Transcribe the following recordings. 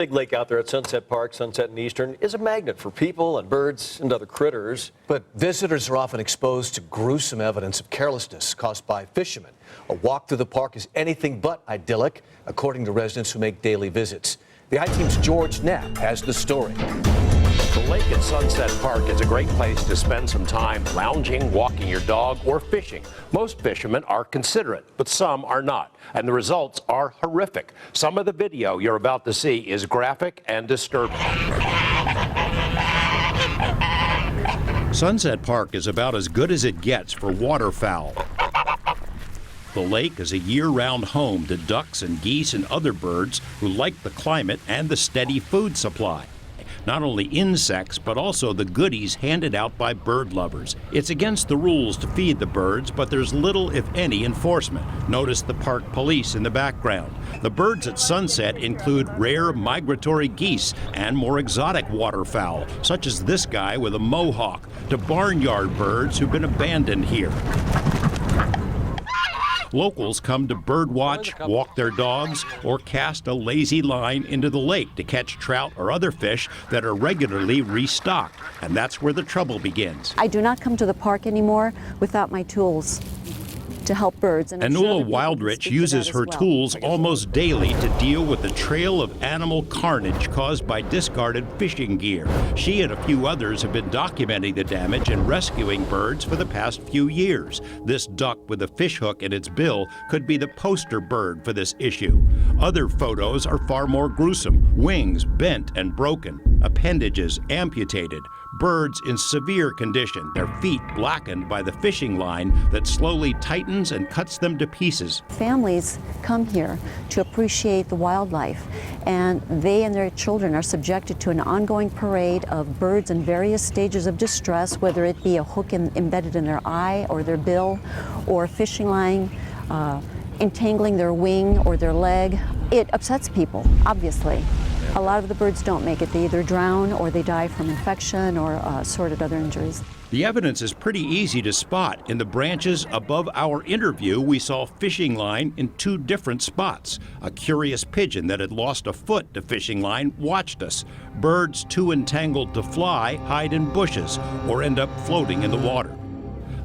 Big lake out there at Sunset Park, Sunset and Eastern, is a magnet for people and birds and other critters. But visitors are often exposed to gruesome evidence of carelessness caused by fishermen. A walk through the park is anything but idyllic, according to residents who make daily visits. The I-Team's George Knapp has the story. The lake at Sunset Park is a great place to spend some time lounging, walking your dog, or fishing. Most fishermen are considerate, but some are not, and the results are horrific. Some of the video you're about to see is graphic and disturbing. Sunset Park is about as good as it gets for waterfowl. The lake is a year-round home to ducks and geese and other birds who like the climate and the steady food supply. Not only insects, but also the goodies handed out by bird lovers. It's against the rules to feed the birds, but there's little, if any, enforcement. Notice the park police in the background. The birds at Sunset include rare migratory geese and more exotic waterfowl, such as this guy with a mohawk, to barnyard birds who've been abandoned here. Locals come to birdwatch, walk their dogs, or cast a lazy line into the lake to catch trout or other fish that are regularly restocked. And that's where the trouble begins. I do not come to the park anymore without my tools to help birds. And Anula Wildrich uses her tools almost daily to deal with the trail of animal carnage caused by discarded fishing gear. She and a few others have been documenting the damage and rescuing birds for the past few years. This duck with a fishhook in its bill could be the poster bird for this issue. Other photos are far more gruesome. Wings bent and broken, appendages amputated, birds in severe condition, their feet blackened by the fishing line that slowly tightens and cuts them to pieces. Families come here to appreciate the wildlife, and they and their children are subjected to an ongoing parade of birds in various stages of distress, whether it be a hook embedded in their eye or their bill, or a fishing line entangling their wing or their leg. It upsets people, obviously. A lot of the birds don't make it. They either drown or they die from infection or assorted other injuries. The evidence is pretty easy to spot. In the branches above our interview, we saw fishing line in two different spots. A curious pigeon that had lost a foot to fishing line watched us. Birds too entangled to fly hide in bushes or end up floating in the water.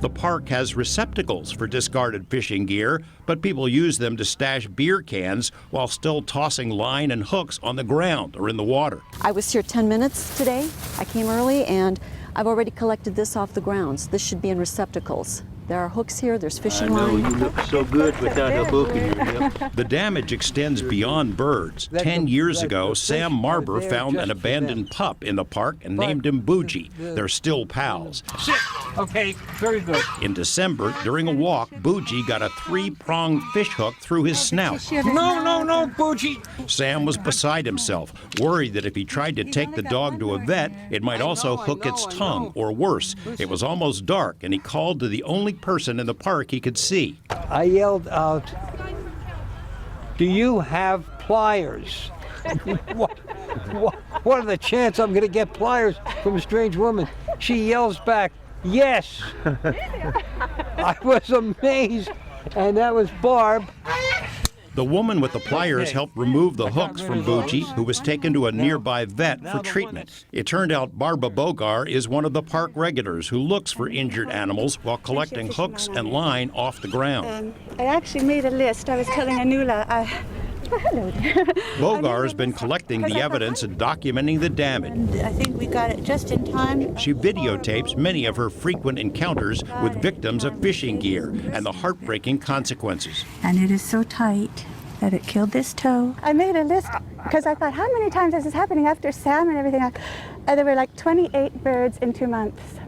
The park has receptacles for discarded fishing gear, but people use them to stash beer cans while still tossing line and hooks on the ground or in the water. I was here 10 minutes today. I came early and I've already collected this off the grounds. This should be in receptacles. There are hooks here, there's fishing line. I know, you look so good without a hook in your hip. The damage extends beyond birds. 10 years ago, Sam Marber found an abandoned pup in the park and named him Bougie. They're still pals. Sit. Okay, very good. In December, during a walk, Bougie got a three-pronged fish hook through his snout. No, Bougie. Sam was beside himself, worried that if he tried to take the dog to a vet, it might also hook its tongue, or worse. It was almost dark, and he called to the only person in the park he could see. I yelled out, "Do you have pliers?" What are the chances I'm going to get pliers from a strange woman? She yells back, "Yes." I was amazed, and that was Barb. The woman with the pliers helped remove the hooks from Bougie, who was taken to a nearby vet for treatment. It turned out Barbara Bogar is one of the park regulars who looks for injured animals while collecting hooks and line off the ground. I actually made a list. I was telling Anula. Hello there. Bogar has been collecting the evidence and documenting the damage. And I think we got it just in time. She videotapes many of her frequent encounters with victims of fishing gear and the heartbreaking consequences. And it is so tight that it killed this toe. I made a list because I thought, how many times is this happening after Sam and everything? There were like 28 birds in 2 months.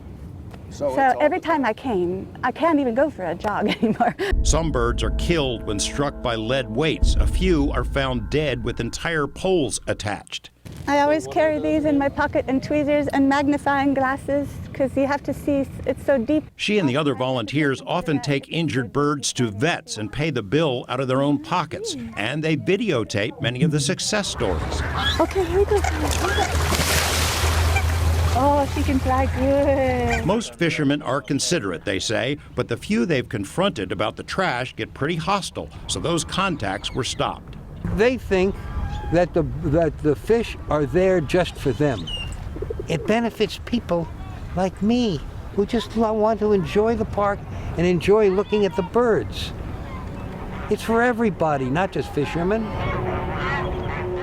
So every time I came, I can't even go for a jog anymore. Some birds are killed when struck by lead weights. A few are found dead with entire poles attached. I always carry these in my pocket and tweezers and magnifying glasses because you have to see, it's so deep. She and the other volunteers often take injured birds to vets and pay the bill out of their own pockets. And they videotape many of the success stories. Okay, here we go. Oh, she can fly good. Most fishermen are considerate, they say, but the few they've confronted about the trash get pretty hostile, so those contacts were stopped. They think that the fish are there just for them. It benefits people like me who just want to enjoy the park and enjoy looking at the birds. It's for everybody, not just fishermen.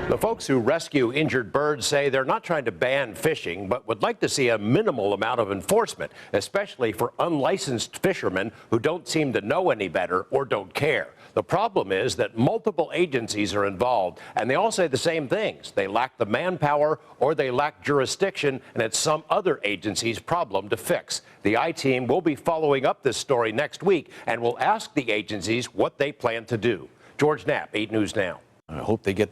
The folks who rescue injured birds say they're not trying to ban fishing, but would like to see a minimal amount of enforcement, especially for unlicensed fishermen who don't seem to know any better or don't care. The problem is that multiple agencies are involved, and they all say the same things. They lack the manpower or they lack jurisdiction, and it's some other agency's problem to fix. The I-Team will be following up this story next week and will ask the agencies what they plan to do. George Knapp, 8 News Now. I hope they get